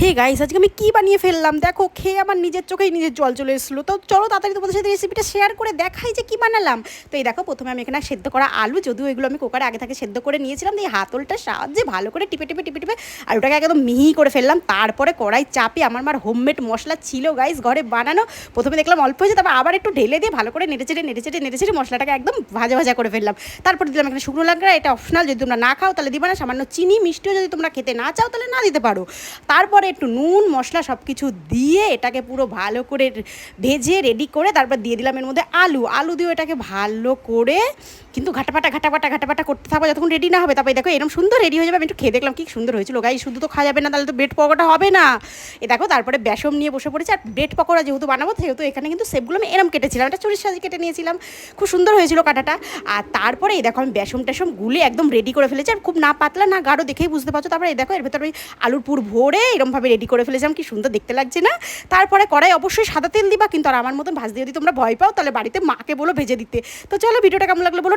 Hey guys, আজকে আমি কি বানিয়ে ফেললাম দেখো, খেয়ে আমার নিজের চোখেই নিজের জল চলে এসেছিলো। তো চলো তাড়াতাড়ি তোমাদের সাথে রেসিপিটা শেয়ার করে দেখাই যে কি বানালাম। তো এই দেখো, প্রথমে আমি এখানে সেদ্ধ করা আলু, যদিও এগুলো আমি কুকারে আগে থেকে সেদ্ধ করে নিয়েছিলাম, এই হাতলটার সাহায্যে ভালো করে টিপে টিপে টিপে টিপে আলুটাকে একদম মিহি করে ফেললাম। তারপরে কড়াই চাপে আমার মার হোমমেড মশলা ছিল গাইস, ঘরে বানানো। প্রথমে দেখলাম অল্প হয়েছে, তারপর আবার একটু ঢেলে দিয়ে ভালো করে নেড়ে চেড়ে মশলাটাকে একদম ভাজা ভাজা করে ফেললাম। তারপর দিলাম এখানে শুকনো লঙ্কা, এটা অপশনাল, যদি তোমরা না খাও তাহলে দিবা না। সামান্য চিনি, মিষ্টিও যদি তোমরা খেতে না চাও তাহলে না দিতে পারো। তারপরে একটু নুন মশলা সব কিছু দিয়ে এটাকে পুরো ভালো করে ভেজে রেডি করে তারপর দিয়ে দিলাম এর মধ্যে আলু দিয়ে এটাকে ভালো করে কিন্তু ঘাটাপাটা করতে থাকবো যতক্ষণ রেডি না হবে। তারপরে দেখো এরকম সুন্দর রেডি হয়ে যাবে। আমি একটু খেয়ে দেখলাম কি সুন্দর হয়েছিল গাই। শুধু তো খাওয়া যাবে না, তাহলে তো ব্রেড পকোড়া হবে না। এ দেখো, তারপরে বেসন নিয়ে বসে পড়েছি। আর ব্রেড পকোড়া যেহেতু বানাবো, সেহেতু এখানে কিন্তু সেপগুলো আমি এরম কেটেছিলাম, এটা চুরির সাজে কেটে নিয়েছিলাম। খুব সুন্দর হয়েছিল কাটাটা। আর তারপরে এই দেখো, আমি বেসন টেসন গুলে একদম রেডি করে ফেলেছি। আর খুব না পাতলা না গাঢ়, দেখেই বুঝতে পারছো। তারপরে এই দেখো, এর ভেতরে ওই আলুর পুর ভরে এরমভাবে রেডি করে ফেলেছিলাম, কি সুন্দর দেখতে লাগছে না। তারপরে কড়াই অবশ্যই সাদা তেল দিবা, কিন্তু আর আমার মতন ভাজতে যদি তোমরা ভয় পাও তাহলে বাড়িতে মাকে বলো ভেজে দিতে। তো চলো, ভিডিওটা কেমন লাগলো বলো।